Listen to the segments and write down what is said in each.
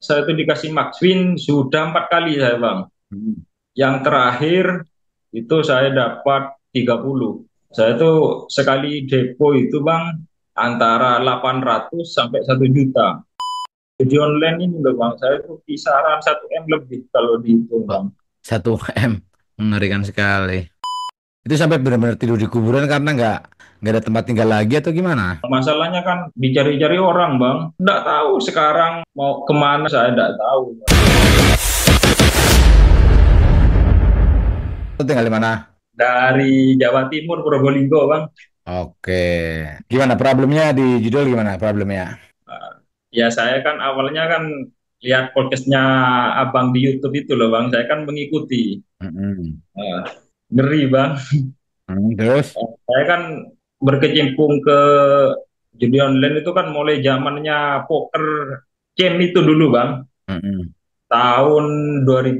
saya itu dikasih max win sudah 4 kali saya bang. Hmm. Yang terakhir itu saya dapat 30. Saya tuh sekali depo itu bang antara 800 sampai 1 juta. Jadi online ini loh bang, saya tuh kisaran 1 M lebih kalau dihitung Wah, bang. 1 M, mengerikan sekali. Itu sampai benar-benar tidur di kuburan karena nggak ada tempat tinggal lagi atau gimana? Masalahnya kan dicari-cari orang bang, nggak tahu sekarang mau kemana saya nggak tahu. Itu tinggal di mana? Dari Jawa Timur Probolinggo bang. Oke. Gimana problemnya di judul gimana problemnya? Uh, Ya saya kan awalnya kan lihat podcastnya abang di YouTube itu loh bang, saya kan mengikuti. Mm-mm. Uh, Ngeri bang. Terus? Saya kan berkecimpung ke judi online itu kan mulai zamannya poker game itu dulu bang, Mm-mm. tahun 2016.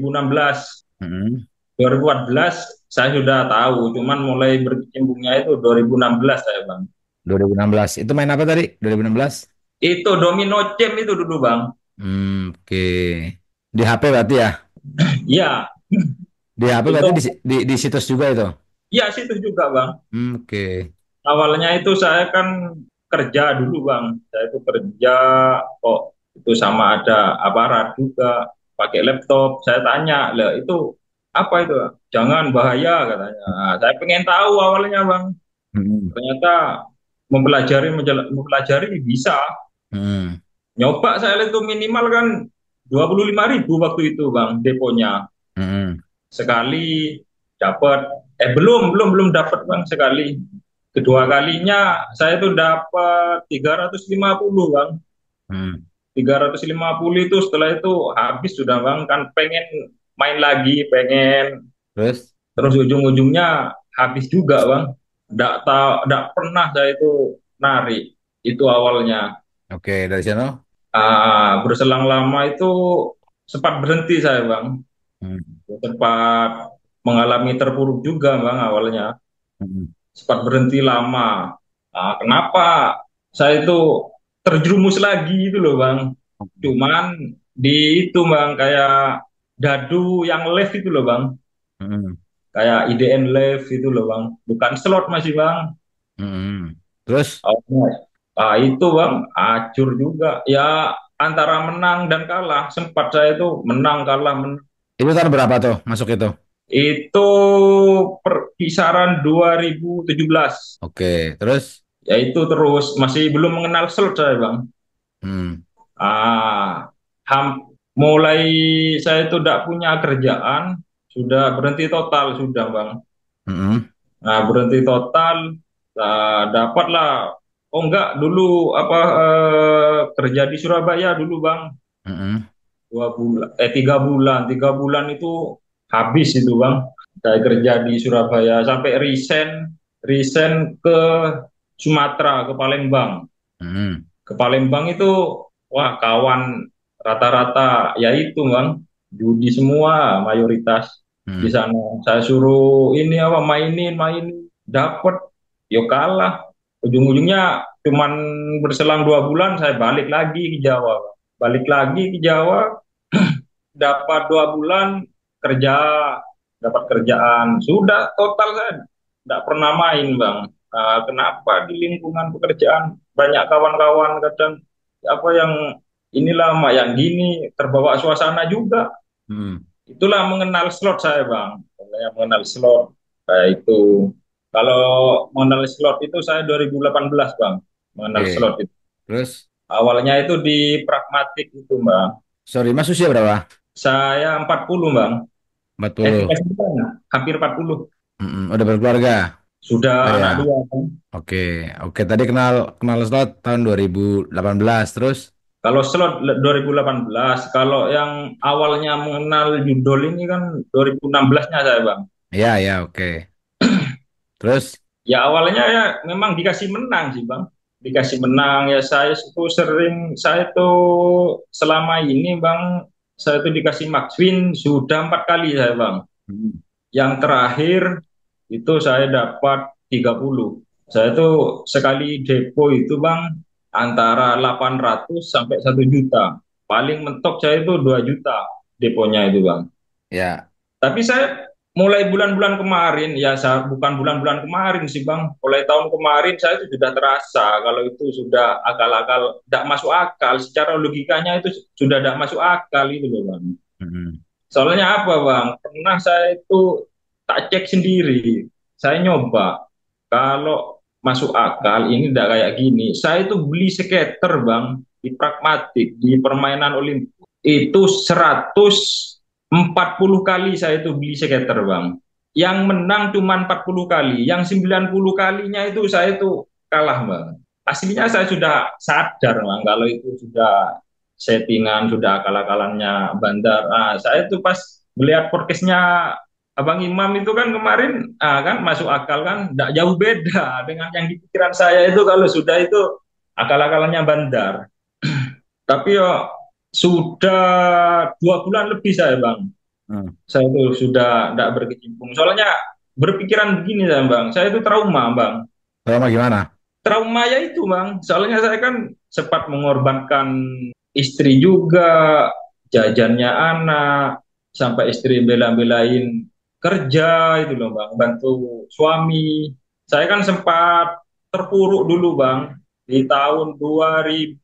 Mm-mm. 2014 saya sudah tahu, cuman mulai berkecimpungnya itu 2016 saya bang. 2016. Itu main apa tadi? 2016? Itu domino game itu dulu bang. Oke. Di HP berarti ya? Iya, Di HP itu berarti di situs juga itu? ya situ juga bang. Oke. Awalnya itu saya kan kerja dulu bang, saya itu kerja kok itu sama ada aparat juga, pakai laptop. Saya tanya lah itu apa itu, jangan bahaya katanya. Nah, saya pengen tahu awalnya bang, Mm-mm. ternyata mempelajari bisa. Mm-mm. Nyoba saya itu minimal kan 25.000 waktu itu bang deponya. Mm-mm. Sekali dapat, belum dapat bang sekali. Kedua kalinya saya tuh dapat 350 bang. Mm. 350 itu setelah itu habis sudah bang, kan pengen main lagi, pengen, Terus? terus ujung-ujungnya habis juga bang. Nggak tahu, nggak pernah saya itu narik itu awalnya. Oke, dari sana? Berselang lama itu sempat berhenti saya bang, Mm. sempat mengalami terpuruk juga bang awalnya, Mm. sempat berhenti lama. Kenapa saya itu terjerumus lagi itu loh bang, cuman di itu bang kayak dadu yang live itu loh bang, Mm. kayak IDN live itu loh bang, bukan slot masih bang. Mm. Terus? Oh, itu bang acur juga ya, antara menang dan kalah, sempat saya itu menang kalah Itu tahun berapa tuh masuk itu? itu perkisaran 2017. Oke, terus? Ya itu terus masih belum mengenal slot saya bang. Hmm. ah Mulai saya itu tidak punya kerjaan, sudah berhenti total sudah bang. Mm-mm. Nah berhenti total, dapatlah, oh enggak dulu apa, kerja di Surabaya dulu bang. Mm-mm. 2 bulan, 3 bulan itu habis itu bang. Saya kerja di Surabaya sampai resign, resign ke Sumatera, ke Palembang. Mm-mm. Ke Palembang itu wah kawan rata-rata ya itu bang, judi semua mayoritas di Mm. sana. Saya suruh ini apa, mainin mainin, dapat, yo kalah. Ujung-ujungnya cuman berselang 2 bulan saya balik lagi ke Jawa, Bang. Balik lagi ke Jawa, dapat 2 bulan kerja, dapat kerjaan, sudah total saya tidak pernah main bang. Kenapa di lingkungan pekerjaan banyak kawan-kawan kadang apa yang inilah mak yang gini, terbawa suasana juga. Mm. Itulah mengenal slot saya bang, yang mengenal slot kayak itu. Kalau mengenal slot itu saya 2018 bang, mengenal Oke, slot itu. terus? Awalnya itu di Pragmatik itu bang. Sorry, Mas usia berapa? Saya 40 bang. 40. 39, hampir 40. Mm-mm. Udah berkeluarga? Oh Sudah ya, anak dua kan. oke. Oke, tadi kenal kenal slot tahun 2018, terus? Kalau slot 2018, kalau yang awalnya mengenal judol ini kan 2016-nya saya bang. Ya, ya, oke. Terus? Ya awalnya ya memang dikasih menang sih bang. Dikasih menang ya, saya itu sering, saya tuh selama ini bang, saya tuh dikasih max win sudah 4 kali saya bang. Mm. Yang terakhir itu saya dapat 30. Saya tuh sekali depo itu bang antara 800 sampai 1 juta. Paling mentok saya itu 2 juta deponya itu bang. Ya. Tapi saya mulai bulan-bulan kemarin, ya saya, bukan bulan-bulan kemarin sih Bang, mulai tahun kemarin saya itu sudah terasa kalau itu sudah akal-akal, tidak masuk akal, secara logikanya itu sudah tidak masuk akal itu loh Bang. Mm-mm. Soalnya apa Bang, pernah saya itu tak cek sendiri, saya nyoba, kalau masuk akal ini tidak kayak gini, saya itu beli skater Bang, di Pragmatik, di permainan Olimpik, itu 140 kali saya itu beli skater bang. Yang menang cuma 40 kali, yang 90 kalinya itu saya itu kalah bang. Aslinya saya sudah sadar bang kalau itu sudah settingan, sudah akal-akalannya Bandar. Ah, saya itu pas melihat podcastnya Abang Imam itu kan kemarin, kan masuk akal kan, tidak jauh beda dengan yang di pikiran saya itu kalau sudah itu akal-akalannya Bandar. Tapi ya sudah 2 bulan lebih saya bang, Hmm. saya itu sudah tidak berkecimpung. Soalnya berpikiran begini saya bang, saya itu trauma bang. Trauma gimana? Trauma ya itu bang, soalnya saya kan sempat mengorbankan istri juga, jajannya anak, sampai istri bela-belain kerja itu loh bang, bantu suami. Saya kan sempat terpuruk dulu bang, di tahun 2020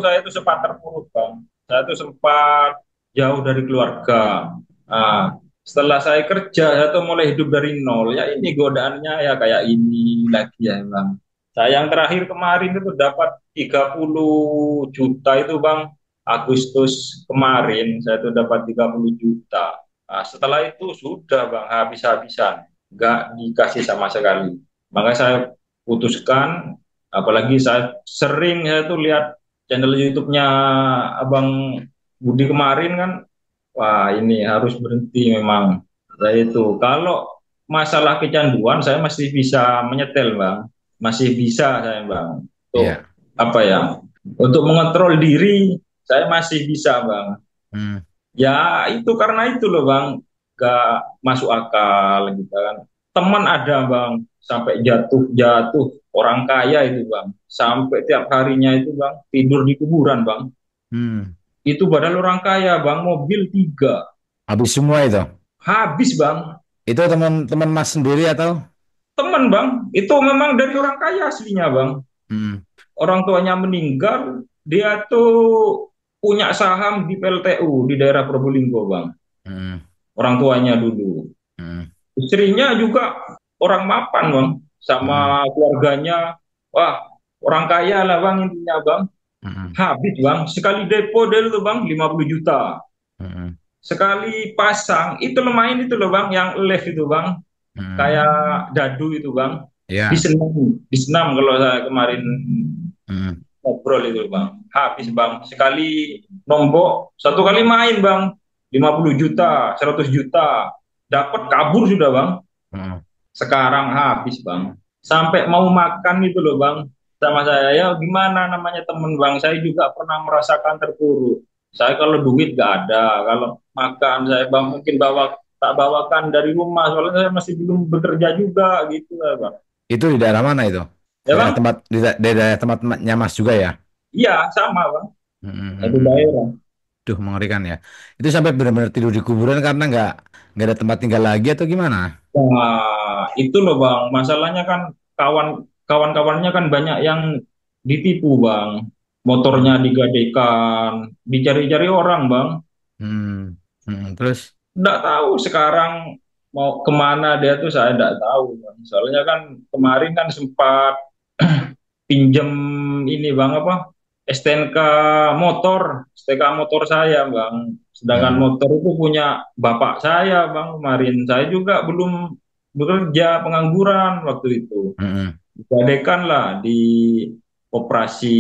saya itu sempat terpuruk bang. Saya itu sempat jauh dari keluarga. Nah, setelah saya kerja, saya tuh mulai hidup dari nol. Ya ini godaannya ya kayak ini lagi ya bang. Saya yang terakhir kemarin itu dapat 30 juta itu Bang. Agustus kemarin saya itu dapat 30 juta. Nah, setelah itu sudah Bang habis-habisan. Nggak dikasih sama sekali. Maka saya putuskan, apalagi saya sering saya tuh lihat channel YouTube-nya Abang Budi kemarin kan, wah ini harus berhenti memang. Saya itu kalau masalah kecanduan saya masih bisa menyetel bang, masih bisa saya bang. Untuk Iya. apa ya? Untuk mengontrol diri saya masih bisa bang. Hmm. Ya itu karena itu loh bang, gak masuk akal gitu kan. Teman ada bang, sampai jatuh-jatuh orang kaya itu bang, sampai tiap harinya itu bang tidur di kuburan bang. Hmm. Itu padahal orang kaya bang, mobil 3, Habis semua itu. habis bang. Itu teman-teman Mas sendiri atau? Teman bang, itu memang dari orang kaya aslinya bang. Hmm. Orang tuanya meninggal, dia tuh punya saham di PLTU di daerah Probolinggo bang. Hmm. Orang tuanya dulu. Hmm. Istrinya juga orang mapan bang, Hmm. sama keluarganya. Wah, orang kaya lah bang intinya bang. Hmm. Habis bang, sekali depo dari itu bang 50 juta. Hmm. Sekali pasang, itu lumayan itu loh bang, yang live itu bang. Hmm. Kayak dadu itu bang, Ya. disenam, disenam kalau saya kemarin Hmm. ngobrol itu bang, habis bang, sekali nombok, satu kali main bang, 50 juta, 100 juta, dapat kabur sudah bang. Hmm. Sekarang habis bang, sampai mau makan itu loh bang, sama saya ya gimana namanya temen bang, saya juga pernah merasakan terpuruk. Saya kalau duit gak ada, kalau makan saya bang mungkin tak bawakan dari rumah, soalnya saya masih belum bekerja juga gitu ya bang. Itu di daerah mana itu? Ya Daerah bang, tempat di daerah tempatnya Mas juga ya? iya sama bang, Hmm. Hmm. itu Hmm. daerah. Duh, mengerikan ya. Itu sampai benar-benar tidur di kuburan karena nggak ada tempat tinggal lagi atau gimana? Nah, itu loh Bang, masalahnya kan kawan-kawannya kan banyak yang ditipu Bang. Hmm. Motornya digadekan, dicari-cari orang Bang. Hmm. Hmm. Terus? Nggak tahu sekarang mau kemana dia tuh saya nggak tahu Bang. Soalnya kan kemarin kan sempat pinjem ini Bang apa? STNK motor, STNK motor saya Bang. Sedangkan Hmm. motor itu punya bapak saya Bang kemarin. Saya juga belum bekerja, pengangguran waktu itu. Hmm. Digadekan lah di operasi,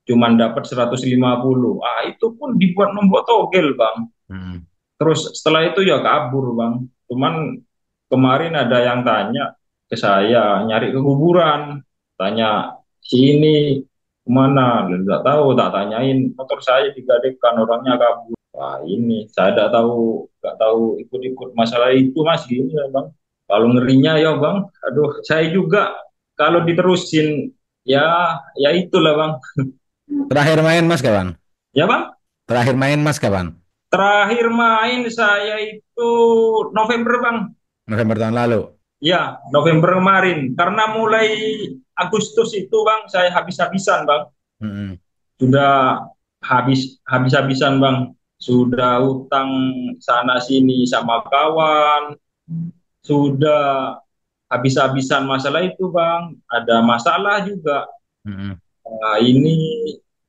cuman dapat 150. Ah itu pun dibuat nombok togel Bang. Hmm. Terus setelah itu ya kabur Bang. Cuman kemarin ada yang tanya ke saya, nyari ke kuburan, tanya si ini kemana? Nggak tahu, tak tanyain. Motor saya digadekan, orangnya kabur. Wah ini saya nggak tahu ikut-ikut masalah itu Mas gini ya Bang. Kalau ngerinya ya Bang, aduh saya juga kalau diterusin ya ya itulah Bang. Terakhir main Mas kawan? Ya bang, Terakhir main Mas kapan? terakhir main saya itu November bang. November tahun lalu. Ya, November kemarin. Karena mulai Agustus itu bang, saya habis-habisan bang. Mm-mm. Sudah habis-habisan bang. Sudah utang sana sini sama kawan. Sudah habis-habisan masalah itu bang. Ada masalah juga. Mm-mm. Nah, ini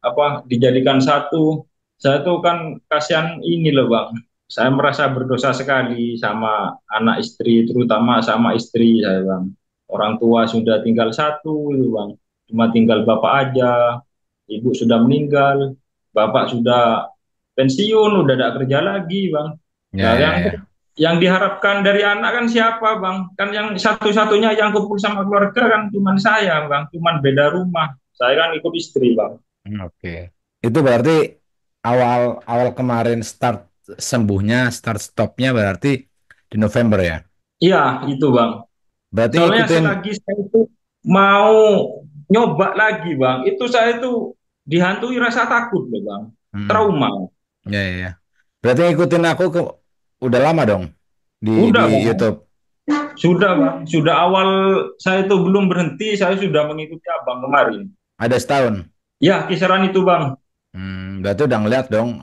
apa dijadikan satu. Saya tuh kan kasihan ini loh bang. Saya merasa berdosa sekali sama anak istri, terutama sama istri saya bang. Orang tua sudah tinggal satu itu bang. Cuma tinggal bapak aja. Ibu sudah meninggal. Bapak sudah pensiun, udah tidak kerja lagi bang. Ya, Nah, ya, ya. yang diharapkan dari anak kan siapa bang? Kan yang satu-satunya yang kumpul sama keluarga kan cuma saya bang. Cuma beda rumah. Saya kan ikut istri bang. Oke. Itu berarti awal awal kemarin start sembuhnya, start stopnya berarti di November ya. Iya, itu Bang. Berarti Soalnya ngikutin. selagi saya itu mau nyoba lagi Bang, itu saya itu dihantui rasa takut loh Bang. Hmm, Trauma. ya, ya, ya. Berarti ngikutin aku udah lama dong di Udah Bang, YouTube. sudah Bang. Sudah awal saya itu belum berhenti, saya sudah mengikuti Abang kemarin. Ada setahun. Ya, kisaran itu Bang. Berarti udah ngeliat dong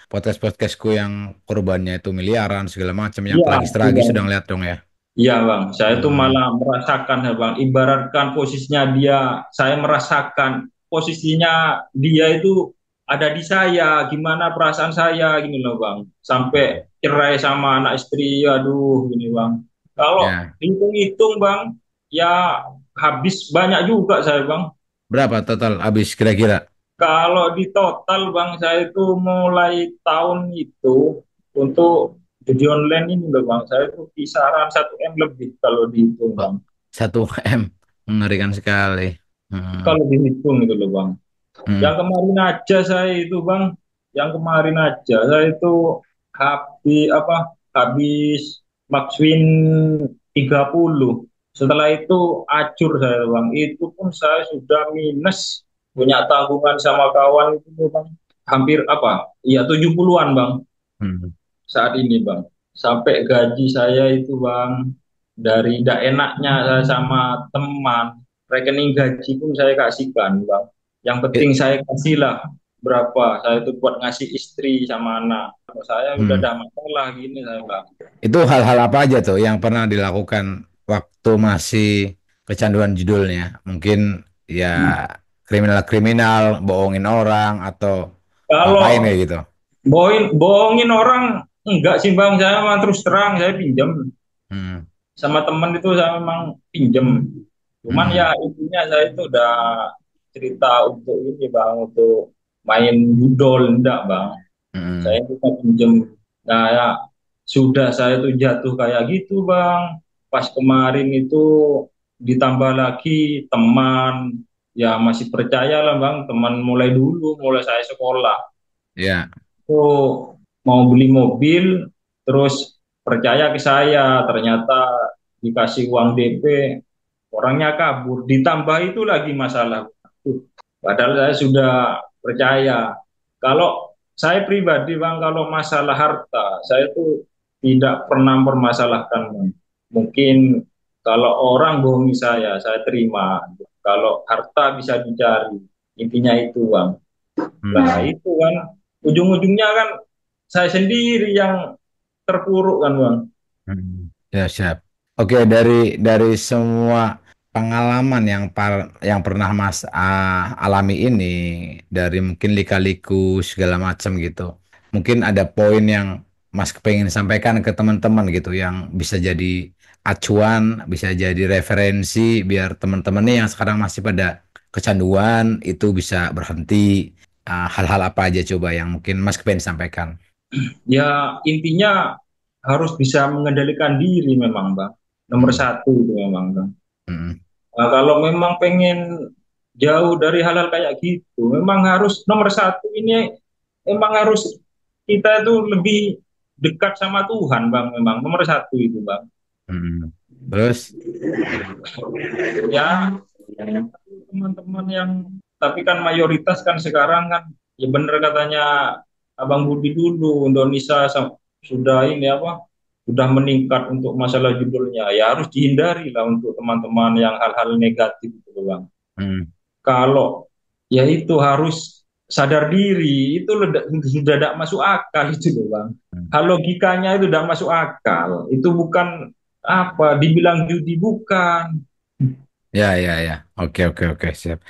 podcast-podcastku yang korbannya itu miliaran segala macam yang Iya, tragis-tragis sudah. sudah ngeliat dong ya. Iya Bang, saya itu Hmm, malah merasakan ya Bang, ibaratkan posisinya dia, saya merasakan posisinya dia itu ada di saya, gimana perasaan saya gini loh Bang. Sampai cerai sama anak istri, aduh gini Bang. Kalau ya. hitung-hitung Bang, ya habis banyak juga saya Bang. Berapa total habis kira-kira? Kalau di total Bang, saya itu mulai tahun itu untuk judi online ini loh Bang, saya itu kisaran 1 M lebih kalau dihitung Wah, Bang. 1 M, mengerikan sekali. Hmm, Kalau dihitung itu loh Bang. Yang hmm. kemarin aja saya itu Bang, yang kemarin aja saya itu habis Maxwin 30. Setelah itu acur saya Bang. Itu pun saya sudah minus, punya tanggungan sama kawan itu Bang. Hampir Iya 70-an Bang Hmm. saat ini Bang. Sampai gaji saya itu Bang, dari tidak enaknya saya sama teman, rekening gaji pun saya kasihkan Bang. Yang penting I- saya kasihlah berapa, saya itu buat ngasih istri sama anak. Kalau saya udah hmm. ada masalah gini saya Bang. Itu hal-hal apa aja tuh yang pernah dilakukan waktu masih kecanduan judulnya? Mungkin ya kriminal-kriminal, bohongin orang atau ngapain Kalau kayak gitu. bohongin orang enggak sih Bang, saya memang terus terang saya pinjam Hmm. sama teman itu saya memang pinjam. Cuman Hmm. ya intinya saya itu udah cerita untuk ini bang, untuk main judol enggak bang. Hmm. Saya itu kan pinjam. Nah ya sudah saya itu jatuh kayak gitu bang. Pas kemarin itu ditambah lagi teman ya masih percaya lah bang. Teman mulai dulu, mulai saya sekolah Ya, itu mau beli mobil, terus percaya ke saya, ternyata dikasih uang DP, orangnya kabur. Ditambah itu lagi masalah. Padahal saya sudah percaya. Kalau saya pribadi, Bang, kalau masalah harta, saya itu tidak pernah mempermasalahkan, Bang. Mungkin kalau orang bohongi saya terima. Kalau harta bisa dicari, intinya itu, Bang. Nah, hmm. itu kan ujung-ujungnya kan saya sendiri yang terpuruk kan, Bang. Hmm. Ya, siap. Oke, dari semua pengalaman yang pernah Mas alami ini, dari mungkin lika-liku segala macam gitu. Mungkin ada poin yang Mas pengen sampaikan ke teman-teman gitu yang bisa jadi acuan, bisa jadi referensi biar teman-teman nih yang sekarang masih pada kecanduan itu bisa berhenti. Hal-hal apa aja coba yang mungkin Mas pengen sampaikan? Ya, intinya harus bisa mengendalikan diri memang, Bang. Nomor Hmm. satu itu memang, Bang. Hmm. Nah, kalau memang pengen jauh dari hal-hal kayak gitu, memang harus nomor satu ini memang harus kita itu lebih dekat sama Tuhan, Bang. Memang nomor satu itu, Bang. Hmm. Terus, Ya, teman-teman yang tapi kan mayoritas kan sekarang kan ya bener katanya Abang Budi dulu, Indonesia sudah ini apa, sudah meningkat untuk masalah judulnya. Ya harus dihindari lah untuk teman-teman yang hal-hal negatif gitu Bang. Hmm. Kalau ya itu harus sadar diri, itu sudah tidak masuk akal itu loh Bang. Hmm. Hal logikanya itu tidak masuk akal. Itu bukan apa, dibilang judi bukan. Ya, ya, ya. Oke, oke, oke, siap.